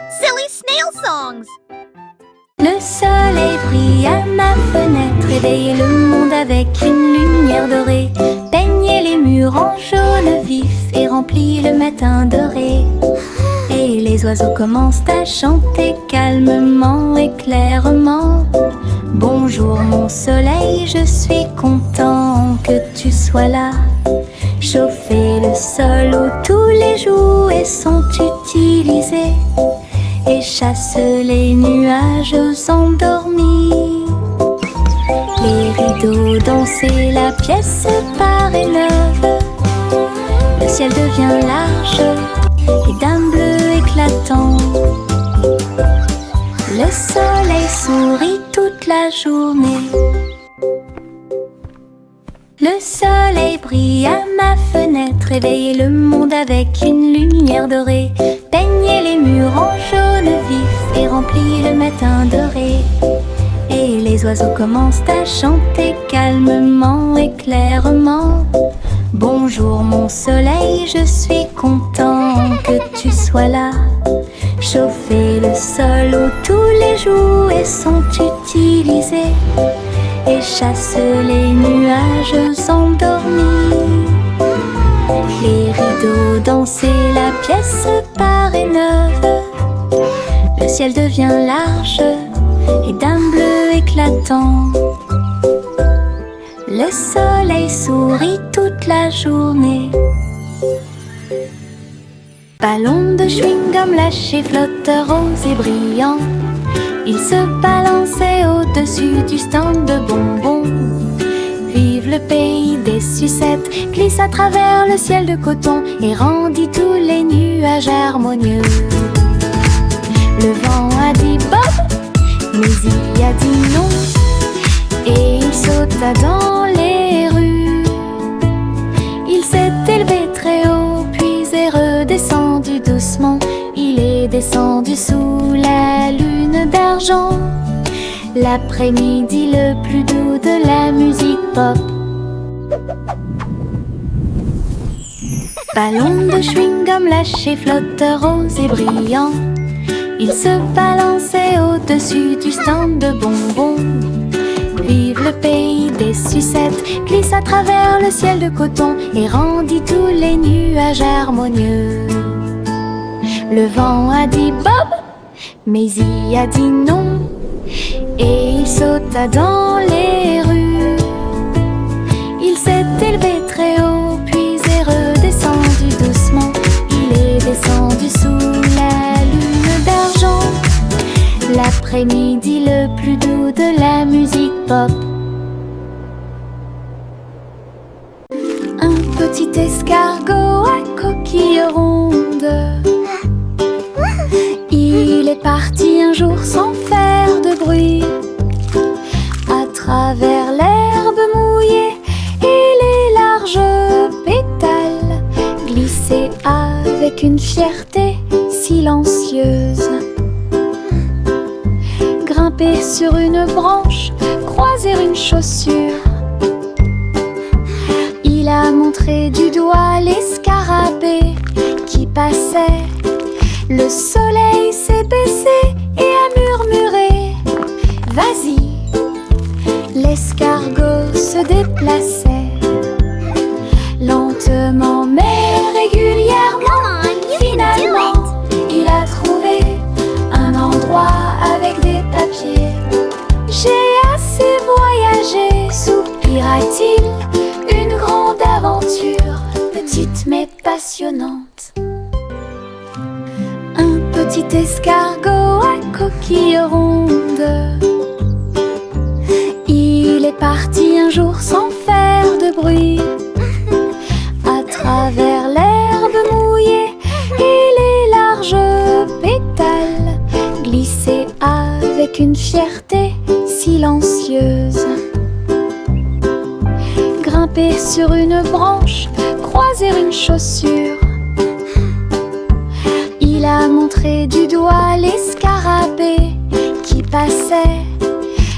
Silly snail songs! Le soleil brille à ma fenêtre, réveille le monde avec une lumière dorée. Peignez les murs en jaune vif et remplit le matin doré. Et les oiseaux commencent à chanter calmement et clairement. Bonjour mon soleil, je suis content que tu sois là. Chauffer le sol où tous les jouets sont utilisés et chasse les nuages endormis. Les rideaux dansent et la pièce paraît neuve. Le ciel devient large et d'un bleu éclatant. Le soleil sourit toute la journée. Le soleil brille à ma fenêtre, réveille le monde avec une lumière dorée. Peignez les murs en jaune vif et remplit le matin doré. Et les oiseaux commencent à chanter calmement et clairement. Bonjour mon soleil, je suis content que tu sois là. Chauffer le sol où tous les jouets sont utilisés et chasse les nuages endormis. Les rideaux dansent et la pièce paraît neuve. Le ciel devient large et d'un bleu éclatant. Le soleil sourit toute la journée. Ballon de chewing-gum lâché, flotteur rose et brillant. Il se balançait au-dessus du stand de bonbons. Vive le pays des sucettes, glisse à travers le ciel de coton et rendit tous les nuages harmonieux. Le vent a dit Bob, mais il a dit non. Et il sauta dans les rues. Il s'est élevé très haut, puis est redescendu doucement. Il est descendu sous la lune d'argent. L'après-midi le plus doux de la musique pop. Ballon de chewing-gum lâché, flotteur rose et brillant. Il se balançait au-dessus du stand de bonbons. Vive le pays des sucettes, glisse à travers le ciel de coton et rendit tous les nuages harmonieux. Le vent a dit Bob, mais il a dit non. Et il sauta dans les rues. Il s'est élevé très haut, puis est redescendu doucement. Il est descendu sous la lune d'argent. L'après-midi le plus doux de la musique pop. Un petit escargot à coquille ronde. Il est parti un jour sans faire de bruit, à travers l'herbe mouillée et les larges pétales, glisser avec une fierté silencieuse. Grimper sur une branche, croiser une chaussure. Il a montré du doigt les scarabées qui passaient. Le soleil s'est baissé et a murmuré Vas-y. L'escargot se déplaçait lentement mais régulièrement. Finalement, il a trouvé un endroit avec des papiers. J'ai assez voyagé, soupira-t-il. Une grande aventure, petite mais passionnante. Un petit escargot à coquille ronde. Il est parti un jour sans faire de bruit, à travers l'herbe mouillée et les larges pétales, glisser avec une fierté silencieuse. Grimper sur une branche, croiser une chaussure. Il a montré du doigt les scarabées qui passaient.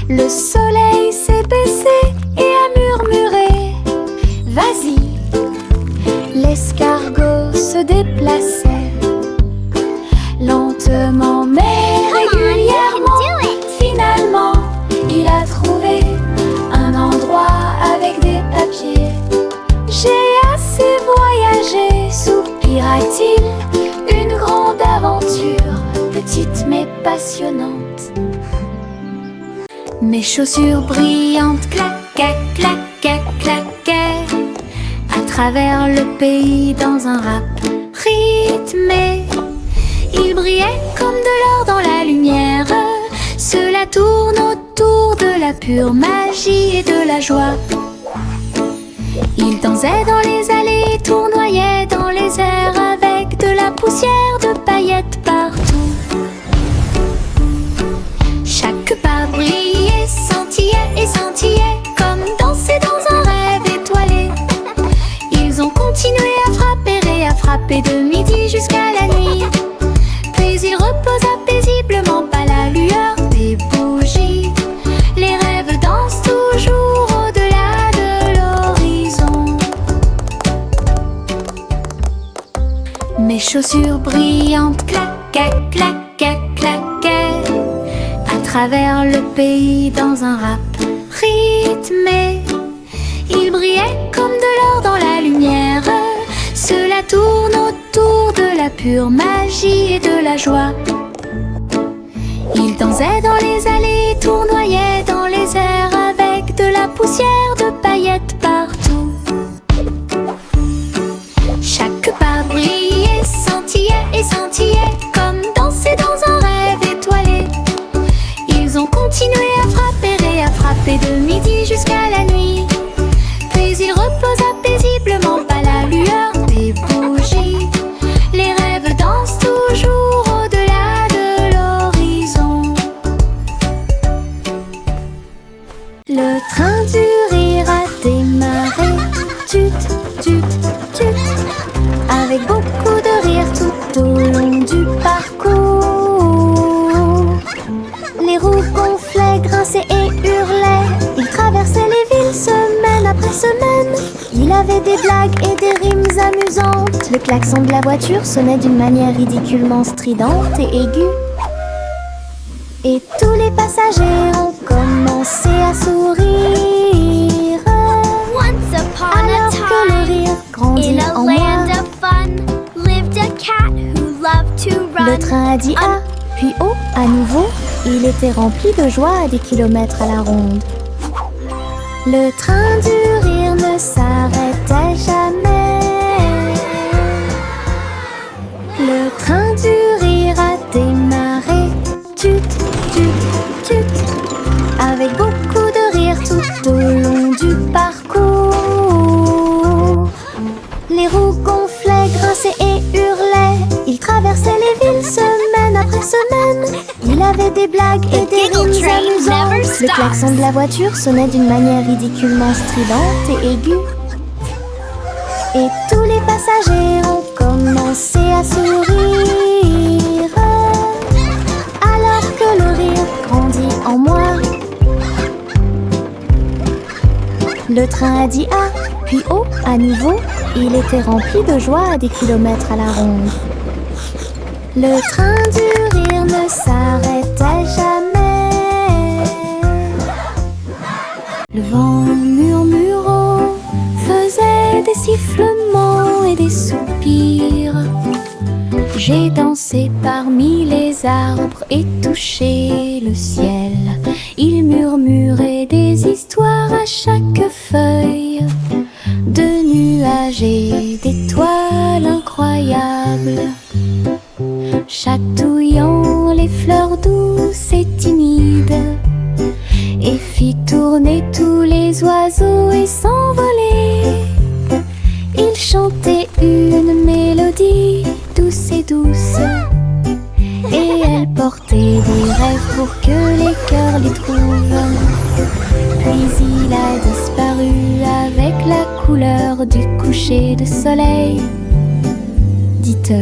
Le soleil s'est baissé et a murmuré Vas-y. L'escargot se déplaçait lentement petite mais passionnante. Mes chaussures brillantes claquaient, claquaient, claquaient à travers le pays dans un rap rythmé. Ils brillaient comme de l'or dans la lumière. Cela tourne autour de la pure magie et de la joie. Ils dansaient dans les allées, tournoyaient dans les airs avec de la poussière de paillettes partout. Chaque pas brillait, scintillait et scintillait comme danser dans un rêve étoilé. Ils ont continué à frapper et à frapper de midi jusqu'à la nuit. Puis ils reposaient paisiblement pas la lueur des bougies. Les rêves dansent toujours au-delà de l'horizon. Mes chaussures brillantes claquaient, claquaient, claquaient à travers le pays dans un rap rythmé. Ils brillaient comme de l'or dans la lumière. Cela tourne autour de la pure magie et de la joie. Ils dansaient dans les allées, tournoyaient dans les airs avec de la poussière de paillettes partout. Chaque pas brillait, scintillait et scintillait comme danser dans un rêve étoilé. Ils ont continué à frapper et à frapper de midi jusqu'à la nuit. Puis ils reposaient paisiblement pas la lueur des bougies. Les rêves dansent toujours au-delà de l'horizon. Le train du rire a démarré. Tut, tut, tut. Avec beaucoup de rire tout au long du parcours. Les roues gonflaient, grinçaient et hurlaient. Ils traversaient les villes semaine après semaine. Il avait des blagues et des rimes amusantes. Le klaxon de la voiture sonnait d'une manière ridiculement stridente et aiguë. Et tous les passagers ont commencé à sourire. Once upon Alors a que le time, rire grandit in a en moi. land of fun, lived a cat who loved to run. Le train a dit A, puis O à nouveau. Il était rempli de joie à des kilomètres à la ronde. Le train du rire ne s'arrêtait jamais. Le train du rire a démarré. Tut, tut, tut. Avec beaucoup de rire tout au long du parcours. Les roues gonflaient, grinçaient et hurlaient. Il traversait les villes semaine après semaine. Il avait des blagues et des giggle rimes train amusantes. never Le stops. klaxon de la voiture sonnait d'une manière ridiculement stridente et aiguë. Et tous les passagers ont commencé à sourire. Alors que le rire grandit en moi. Le train a dit A, puis O à nouveau. Il était rempli de joie à des kilomètres à la ronde. Le train du rire ne s'arrêtait jamais. Le vent murmurant faisait des sifflements et des soupirs. J'ai dansé parmi les arbres et touché le ciel. Il murmurait des histoires à chaque feuille, de nuages et d'étoiles incroyables, chatouillant les fleurs douces et timides, et fit tourner tous les oiseaux et s'envoler. Il chantait une mélodie douce et douce, et elle portait des rêves pour que les cœurs les trouvent. Puis il a disparu avec la couleur du coucher de soleil. Dites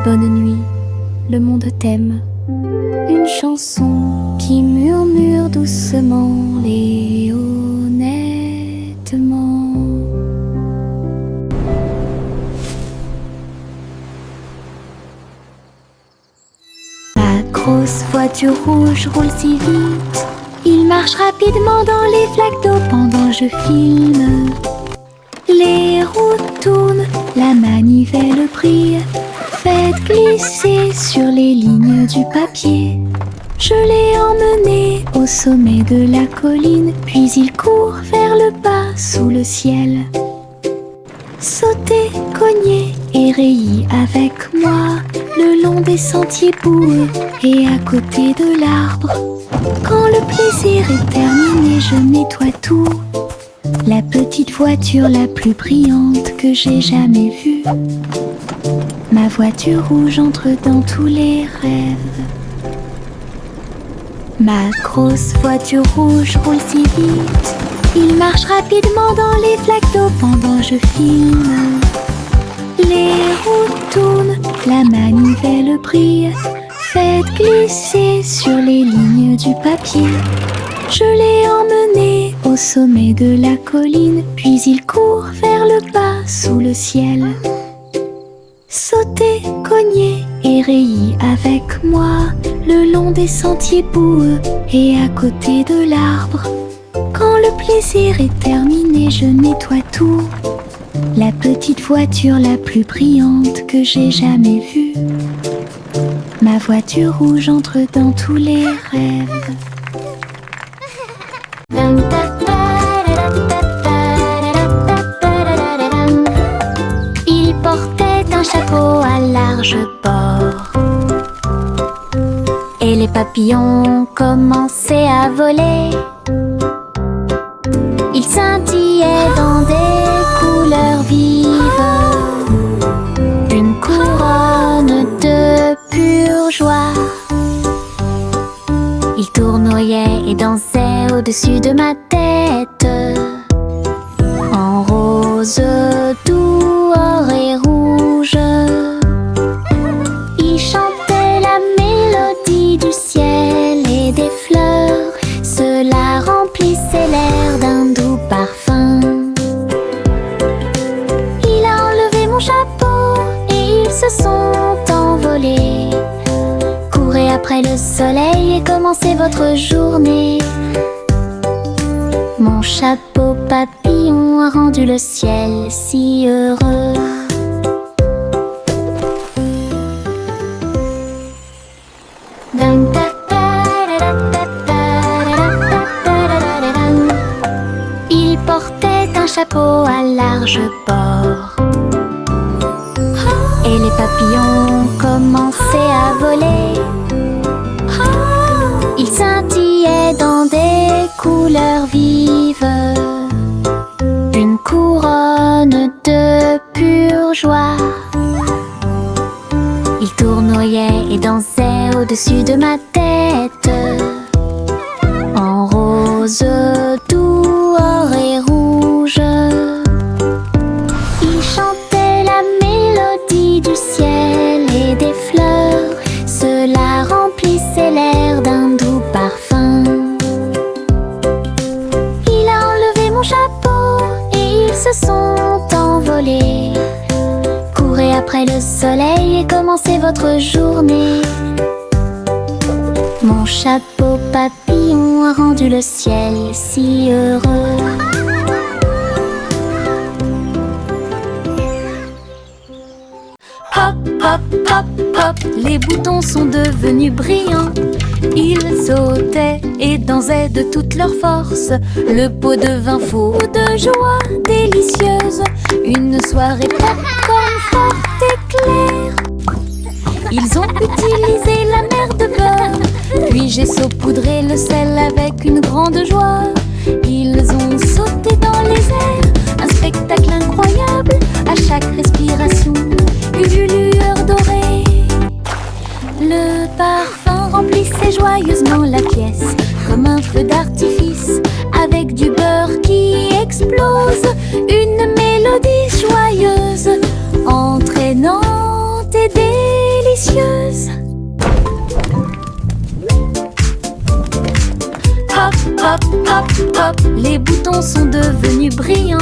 bonne nuit, le monde t'aime. Une chanson qui murmure doucement et honnêtement. La grosse voiture rouge roule si vite. Il marche rapidement dans les flaques d'eau pendant que je filme. Les roues tournent, la manivelle brille, fait Faites glisser sur les lignes du papier. Je l'ai emmené au sommet de la colline, puis il court vers le bas sous le ciel. Sautez, cognez et rayez avec moi le long des sentiers boueux et à côté de l'arbre. Quand le plaisir est terminé, je nettoie tout. La petite voiture la plus brillante que j'ai jamais vue. Ma voiture rouge entre dans tous les rêves. Ma grosse voiture rouge roule si vite. Il marche rapidement dans les flaques d'eau pendant que je filme. Les roues tournent, la manivelle brille. Faites glisser sur les lignes du papier. Je l'ai emmené au sommet de la colline, puis il court vers le bas sous le ciel. Sautez, cognez et rayez avec moi le long des sentiers boueux et à côté de l'arbre. Quand le plaisir est terminé, je nettoie tout. La petite voiture la plus brillante que j'ai jamais vue. Ma voiture rouge entre dans tous les rêves. Il portait un chapeau à large bord. Et les papillons commençaient à voler. Ils scintillaient dans des couleurs vives. Une couronne de pure joie. Ils tournoyaient et dansaient au-dessus de ma tête. En rose, doux, or et rouge. Ils chantaient la mélodie du ciel et des fleurs. Cela remplissait l'air d'un doux parfum. Il a enlevé mon chapeau et ils se sont envolés. Courez après le soleil et commencez votre journée. Mon chapeau papillon a rendu le ciel si heureux. Il portait un chapeau à large bord. Et les papillons commençaient à voler. Ils scintillaient dans des couleurs vives. Une couronne de pure joie. Ils tournoyaient et dansaient au-dessus de ma tête. En rose, doux, or et rouge. Ils chantaient la mélodie du ciel et des fleurs. Cela remplissait l'air d'un doux parfum. Il a enlevé mon chapeau et ils se sont envolés. Courez après le soleil et commencez votre journée. Mon chapeau papillon a rendu le ciel si heureux. Hop, hop, hop, hop, les boutons sont devenus brillants. Ils sautaient et dansaient de toute leur force. Le pot devint fou de joie délicieuse. Une soirée popcorn forte et claire. Ils ont utilisé la mer de beurre, puis j'ai saupoudré le sel avec une grande joie. Ils ont sauté dans les airs, un spectacle incroyable. À chaque respiration, une lueur dorée. Le parfum remplissait joyeusement la pièce, comme un feu d'artifice, avec du beurre qui explose. Une mélodie joyeuse, entraînante et délicieuse. Hop, hop, hop, hop, les boutons sont devenus brillants.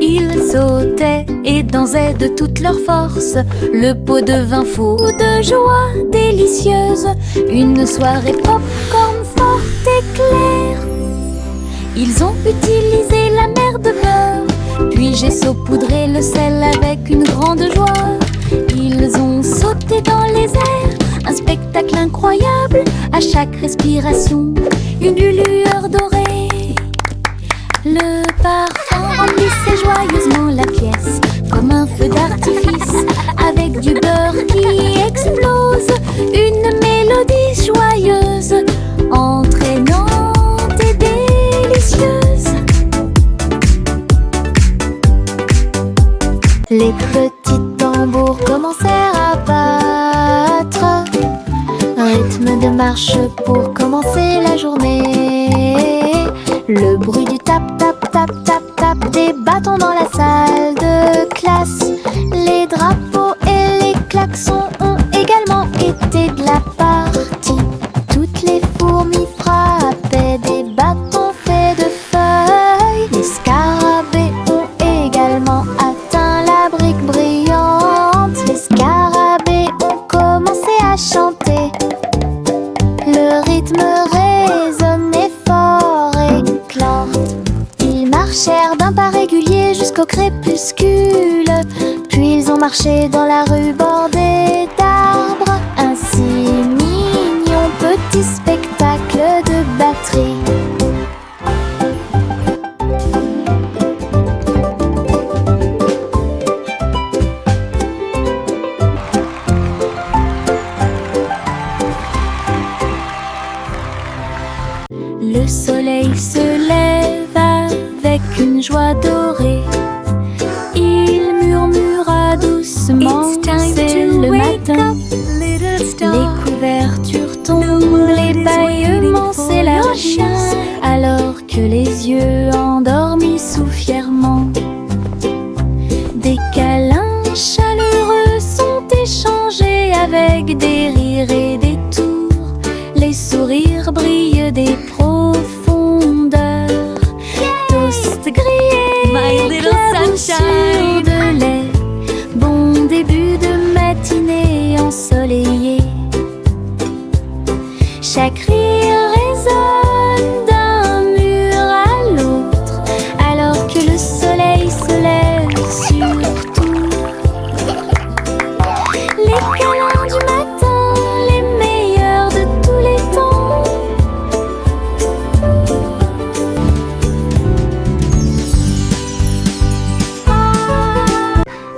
Ils sautaient et dansaient de toute leur force. Le pot devint fou de joie délicieuse. Une soirée popcorn forte et claire. Ils ont utilisé la mer de beurre, puis j'ai saupoudré le sel avec une grande joie. Ils ont sauté incroyable à chaque respiration, une lueur dorée. Le parfum remplissait joyeusement la pièce, comme un feu d'artifice, avec du beurre qui explose, une mélodie joyeuse, entraînante et délicieuse. Les petits tambours commencèrent à battre, rythme de marche pour commencer la journée. Le bruit du tap tap tap tap tap des bâtons dans la salle de classe. Les drapeaux et les klaxons ont également été de la partie. Toutes les fourmis frappaient des bâtons faits de feuilles. Les scarabées ont également atteint la brique brillante. Les scarabées ont commencé à chanter. Le rythme résonnait fort et clan. Ils marchèrent d'un pas régulier jusqu'au crépuscule. Puis ils ont marché dans la rue bordée d'arbres. Un si mignon petit spectacle de batterie. Le soleil se lève avec une joie dorée. Il murmura doucement, c'est le matin. Les couvertures tombent, les bâillements s'élargissent, alors que les yeux endormis soufflent fièrement. Des câlins chaleureux sont échangés avec des rires et des tours. Les sourires brillent des profondeurs. Toast grillé, éclaboussure de lait, bon début de matinée ensoleillée. Chaque rire résonne d'un mur à l'autre, alors que le soleil se lève sur tout. Les câlins du matin, les meilleurs de tous les temps.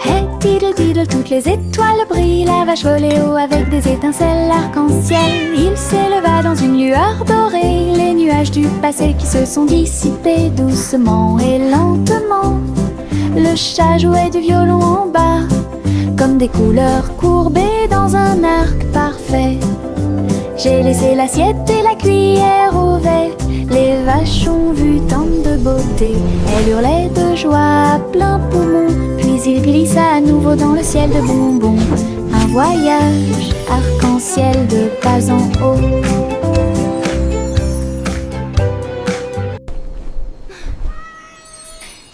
Hey diddle diddle, toutes les étoiles brillent, la vache volait haut avec des étincelles arc-en-ciel. Il s'éleva dans une lueur dorée, les nuages du passé qui se sont dissipés doucement et lentement. Le chat jouait du violon en bas, comme des couleurs courbées dans un arc parfait. J'ai laissé l'assiette et la cuillère au verre. Les vaches ont vu tant de beauté. Elle hurlait de joie à plein poumon. Puis il glissa à nouveau dans le ciel de bonbons. Un voyage arc-en-ciel de pas en haut.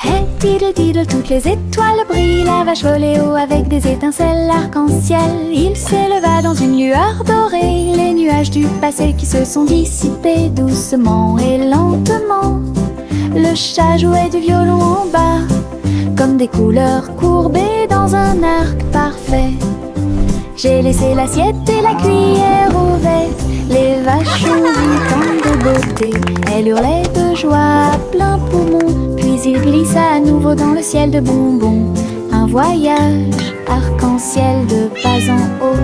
Hey diddle diddle, toutes les étoiles brillent, la vache volait haut avec des étincelles arc-en-ciel. Il s'éleva dans une lueur dorée, les nuages du passé qui se sont dissipés doucement et lentement. Le chat jouait du violon en bas, comme des couleurs courbées dans un arc parfait. J'ai laissé l'assiette et la cuillère au verre. Les vaches ont vu tant de beauté. Elle hurlait de joie à plein poumon. Puis il glissa à nouveau dans le ciel de bonbons. Un voyage arc-en-ciel de pas en haut.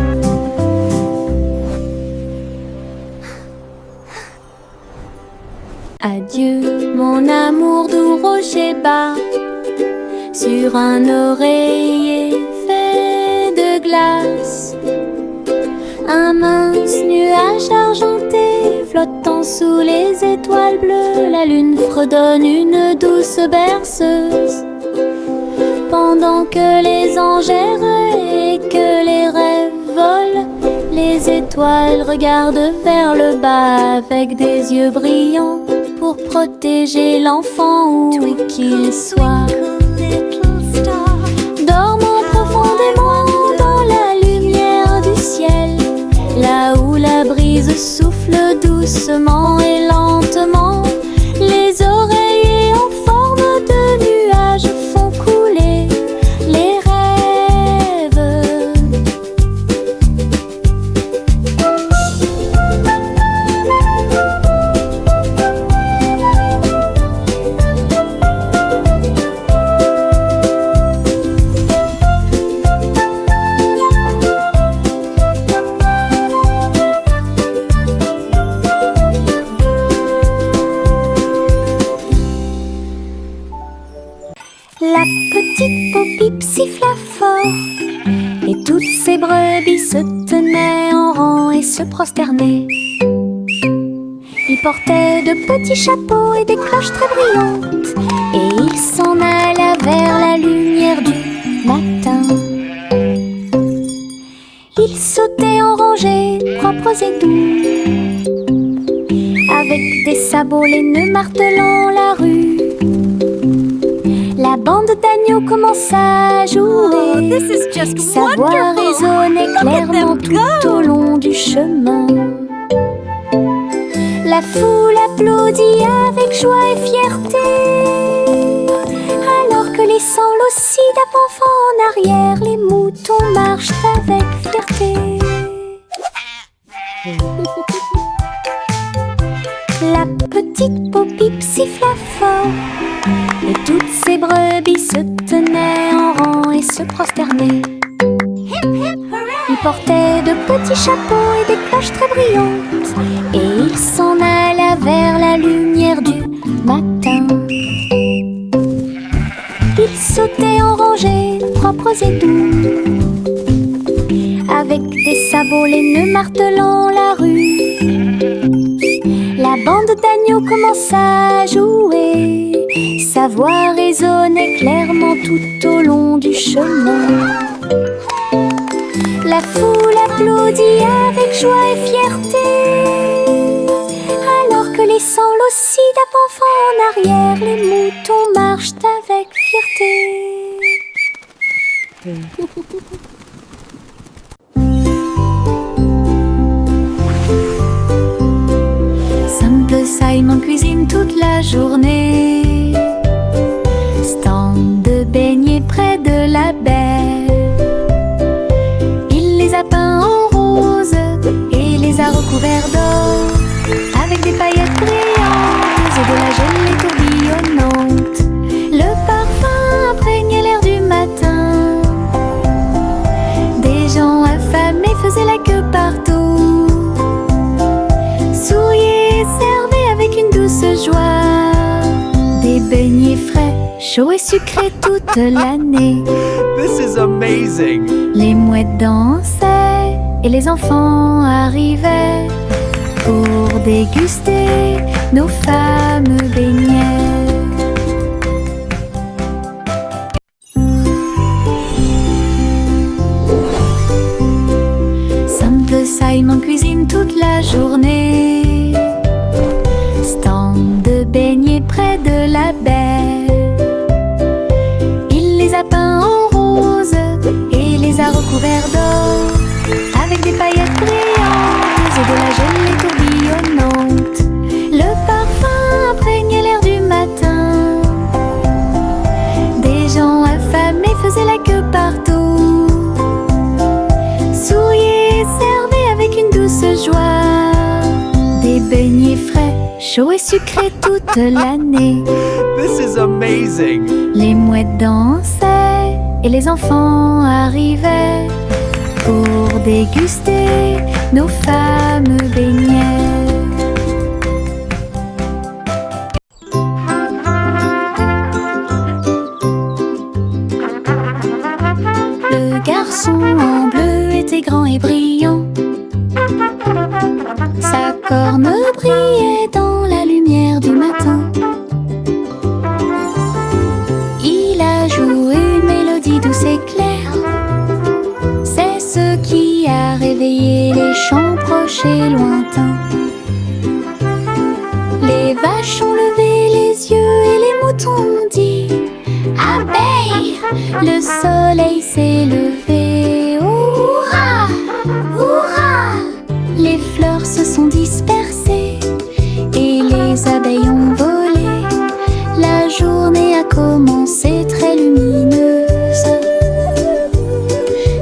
Adieu mon amour doux rocher bas, sur un oreiller fait de glace. Un mince nuage argenté flottant sous les étoiles bleues. La lune fredonne une douce berceuse, pendant que les anges errent et que les rêves volent. Les étoiles regardent vers le bas avec des yeux brillants pour protéger l'enfant où qu'il soit. Dormant profondément dans la lumière du ciel, là où la brise souffle doucement et lentement. Les oreillers en forme de nuages font couler les rêves. Pop-Pip siffla fort, et toutes ces brebis se tenaient en rang et se prosternaient. Ils portaient de petits chapeaux et des cloches très brillantes, et ils s'en alla vers la lumière du matin. Ils sautaient en rangées, propres et doux, avec des sabots laineux martelant la rue. La bande d'agneaux commença à jouer. Sa voix résonnait clairement tout au long du chemin. La foule applaudit avec joie et fierté, alors que laissant l'ossie d'avant en arrière, les moutons marchent avec fierté. La petite Pop-Pip siffla fort, et toutes ces brebis se tenaient en rang et se prosternaient. Ils portaient de petits chapeaux et des cloches très brillantes, et ils s'en alla vers la lumière du matin. Ils sautaient en rangées, propres et doux, avec des sabots laineux martelant la rue. La bande d'agneaux commença à jouer. Sa voix résonnait clairement tout au long du chemin. La foule applaudit avec joie et fierté, alors que laissant l'ossie d'avant en arrière, les moutons marchent avec fierté. Simple Simon cuisine toute la journée, stand de beignets près de la baie. Il les a peints en rose et les a recouverts d'or, avec des paillettes brillantes et de la gelée tourbillonnante. Le parfum imprégnait l'air du matin. Des gens affamés faisaient la queue partout, souriaient et servaient avec une douce joie des beignets frais, chauds et sucrés toute l'année. This is amazing! Les mouettes dansaient et les enfants arrivaient pour déguster nos fameux beignets. Simple Simon cuisine toute la journée, stand de beignets près de la baie. Il les a peints en rose et les a recouverts d'or, avec des paillettes brillantes et de la gelée tourbillonnante. Le parfum imprégnait l'air du matin. Des gens affamés faisaient la queue partout, souriaient et servaient avec une douce joie des beignets frais, chauds et sucrés toute l'année. This is amazing! Les mouettes dansaient et les enfants arrivaient pour déguster nos fameux beignets. Le garçon en bleu était grand et brillant. Sa corne brillait dans la lumière du matin. Il a joué une mélodie douce et claire. C'est ce qui a réveillé les champs proches et lointains. Les vaches ont levé les yeux et les moutons ont dit abeille, le soleil s'est levé. Hurrah, hurrah! Les fleurs se sont dispersées et les abeilles ont volé. La journée a commencé très lumineuse.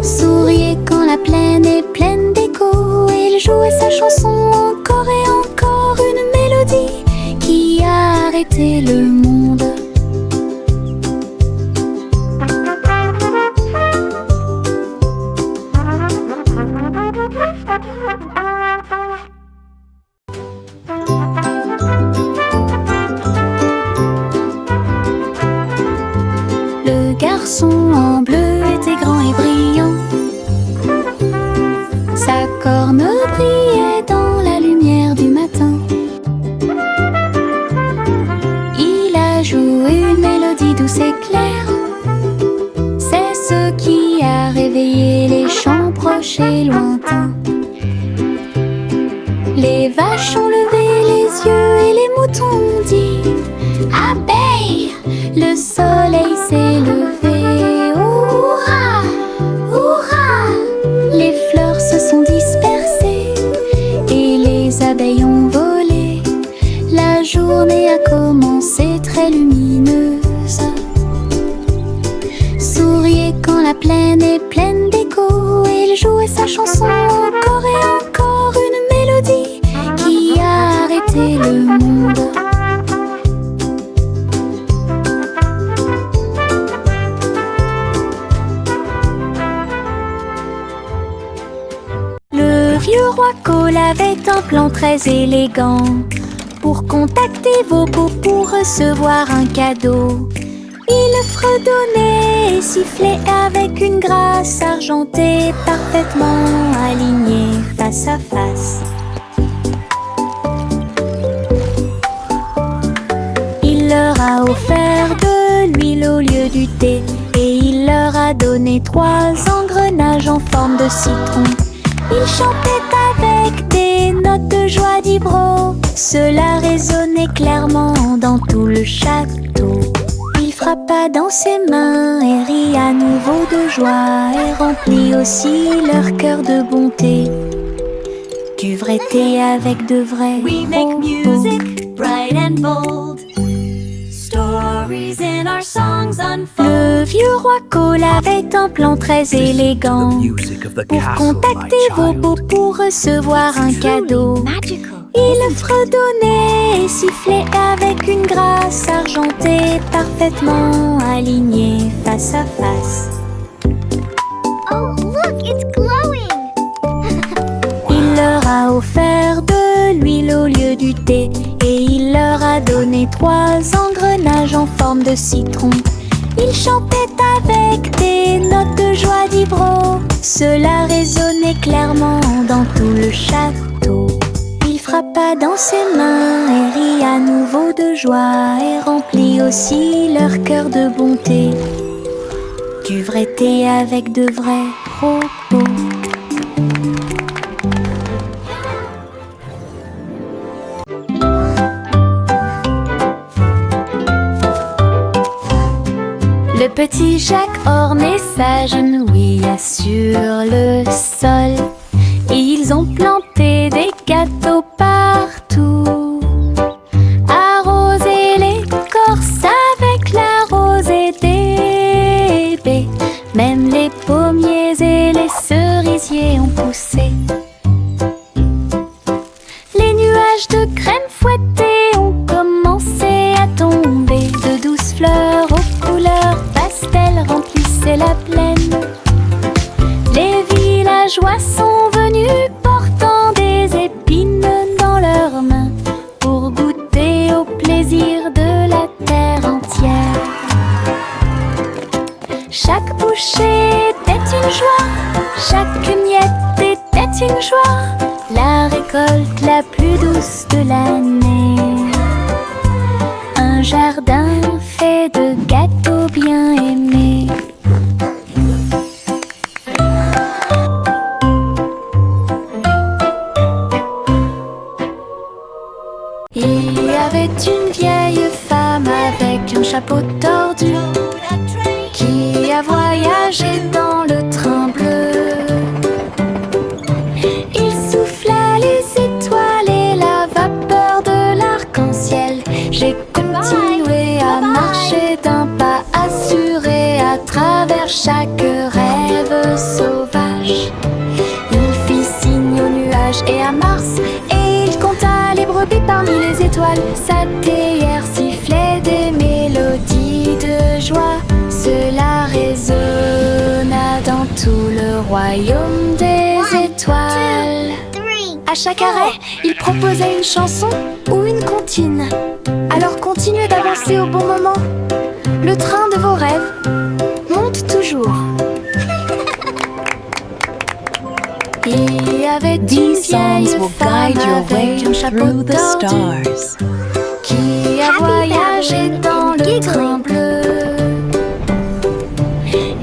Souriez quand la plaine est pleine d'écho. Et il jouait sa chanson encore et encore, une mélodie qui a arrêté le monde. Le garçon en cornes brillaient dans la lumière du matin. Il a joué une mélodie douce et claire. C'est ce qui a réveillé les chants proches et lointains. Les vaches ont levé les yeux et les moutons ont dit abeille, le soleil s'est levé. Hurrah, hurrah! Les fleurs se sont dispersées et les abeilles ont volé. La journée a commencé très lumineuse. Souriez quand la plaine est pleine d'écho. Il jouait sa chanson encore et encore, une mélodie qui a arrêté le monde. Le vieux roi Cole avait un plan très élégant pour contacter vos beaux pour recevoir un cadeau. Il fredonnait et sifflait avec une grâce argentée, parfaitement alignée face à face. Il leur a offert de l'huile au lieu du thé et il leur a donné 3 engrenages en forme de citron. Il chantait avec des notes de joie d'Ibro. Cela résonnait clairement dans tout le château. Il frappa dans ses mains et rit à nouveau de joie et remplit aussi leur cœur de bonté. Du vrai thé avec de vrais We make propos. music bright and bold. Stories in our songs unfold. Le vieux roi Cole avait un plan très élégant pour contacter vos beaux pour recevoir un cadeau. Il fredonnait et sifflait avec une grâce argentée, parfaitement alignée face à face. Oh, look, it's glowing! Il leur a offert de l'huile au lieu du thé et il leur a donné 3 engrenages en forme de citron. Il chantait avec des notes de joie d'Ibro. Cela résonnait clairement dans tout le château. Il frappa dans ses mains et rit à nouveau de joie et remplit aussi leur cœur de bonté. Du vrai thé avec de vrais propos. Le petit Jacques ornait s'agenouilla sur le sol et ils ont planté des gâteaux partout. Arrosé l'écorce avec la rosée des baies. Même les pommiers et les cerisiers ont poussé. Les nuages de crème fouettée ont commencé à tomber. De douces fleurs aux couleurs pastel remplissaient la plaine. Les villageois sont venus portant des épines dans leurs mains pour goûter au plaisir de la terre entière. Chaque bouchée était une joie, chaque miette était une joie, la récolte la plus douce de l'année. Un jardin fait de gâteaux bien aimés. Il y avait une vieille femme avec un chapeau tordu qui a voyagé dans le train bleu. Il souffla les étoiles et la vapeur de l'arc-en-ciel. J'ai continué à marcher d'un pas assuré à travers chaque rêve sauvage. Il fit signe aux nuages et à Mars et il compta les brebis parmi les étoiles. Sa théière sifflait des mélodies de joie. Cela résonna dans tout le royaume des étoiles. À chaque arrêt, il proposait une chanson ou une comptine. Alors continuez d'avancer au bon moment. Le train de vos rêves monte toujours. Il y avait These songs will guide your way avec un chapeau through the tordu stars. qui a Happy voyagé Valley dans le Giggling. train bleu.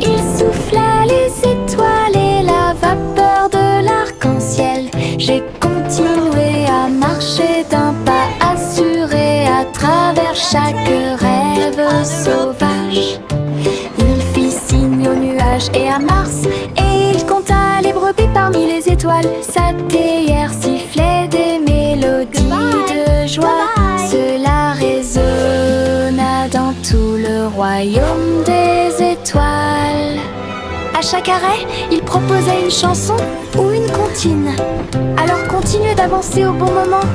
Il souffla les étoiles et la vapeur de l'arc-en-ciel. J'ai continué à marcher d'un pas assuré à travers chaque rêve sauvage. Il fit signe aux nuages et à Mars, et il compta les brebis parmi les étoiles. Sa théière sifflait des mélodies de joie. Goodbye. Cela résonna dans tout le royaume des étoiles. À chaque arrêt, il proposait une chanson ou une comptine. Alors continuez d'avancer au bon moment.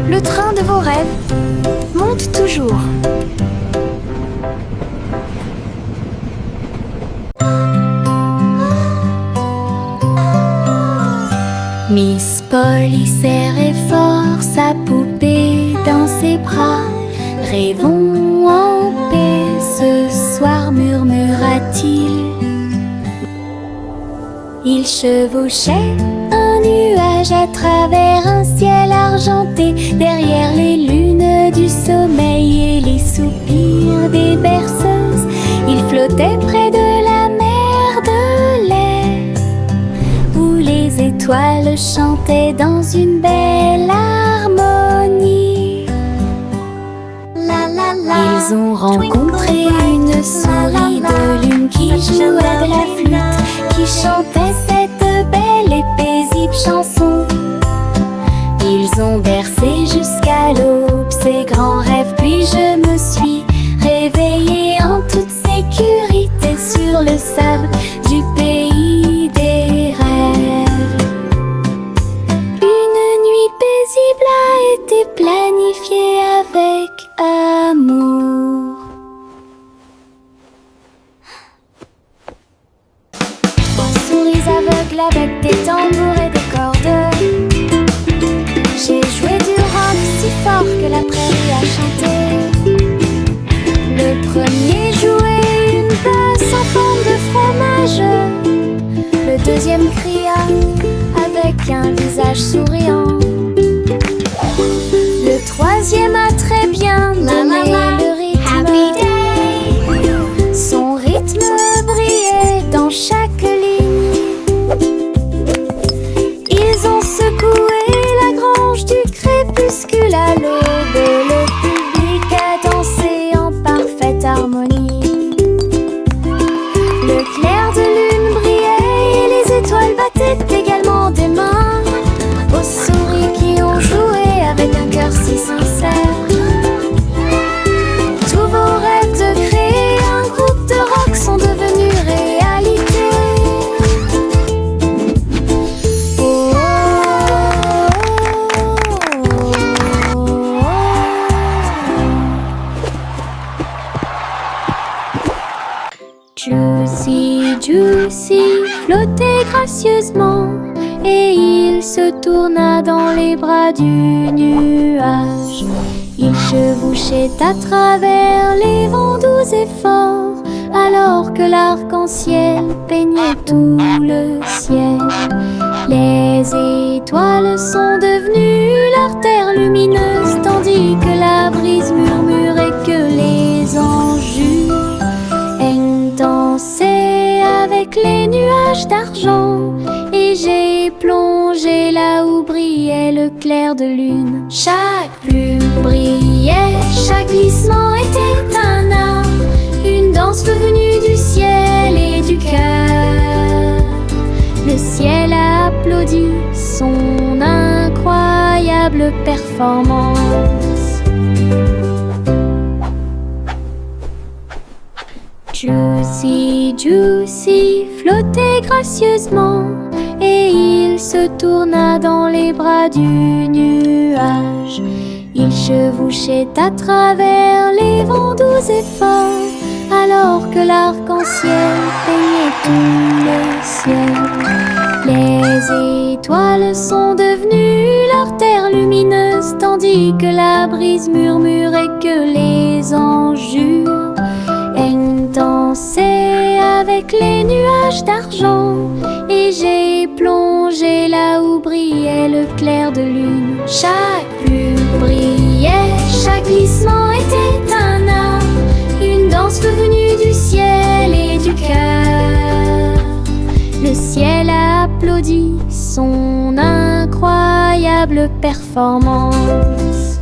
Le train de vos rêves monte toujours. Miss Polly serrait fort sa poupée dans ses bras. Rêvons en paix ce soir, murmura-t-il. Il chevauchait un nuage à travers un ciel argenté, derrière les lunes du sommeil et les soupirs des berceuses. Il flottait près de la mer de lait, où les étoiles chantaient dans une belle harmonie. Ils ont rencontré une souris de lune qui jouait de la flûte, qui chantait cette belle et paisible chanson. Ils ont bercé jusqu'à l'aube ces grands rêves, puis je me suis réveillée en toute sécurité sur le sable du pays des rêves. Une nuit paisible a été planifiée avec amour. Souris aveugles avec des tambours et des cordes. J'ai joué du rock si fort que la prairie a chanté. Le premier jouait une basse en forme de fromage. Le deuxième cria avec un visage souriant. Le troisième a très bien donné le rythme. Son rythme brillait dans chaque ligne. Ils ont secoué la grange du crépuscule à l'aube, et le public a dansé en parfaite harmonie. Le clair de lune brillait et les étoiles battaient également des mains aux souris qui ont joué avec un cœur si sincère. Tous vos rêves de créer un groupe de rock sont devenus réalité. Oh, Juicy, Juicy flottait gracieusement, et il se tourna dans les bras du nuage. Il chevauchait à travers les vents doux et forts, alors que l'arc-en-ciel peignait tout le ciel. Les étoiles sont devenues l'artère lumineuse, tandis que la brise murmurait que les anges dansaient avec les nuages d'argent. Et j'ai plongé là où brillait le clair de lune. Chaque plume brillait, chaque glissement était un art, une danse venue du ciel et du cœur. Le ciel a applaudi son incroyable performance. Juicy, Juicy flottait gracieusement, et il se tourna dans les bras du nuage. Il chevauchait à travers les vents doux et forts, alors que l'arc-en-ciel peignait tout le ciel. Les étoiles sont devenues l'artère lumineuse, tandis que la brise murmurait que les anges dansaient avec les nuages d'argent. Et j'ai plongé le clair de lune. Chaque plume brillait, chaque glissement était un art, une danse venue du ciel et du cœur. Le ciel a applaudi son incroyable performance.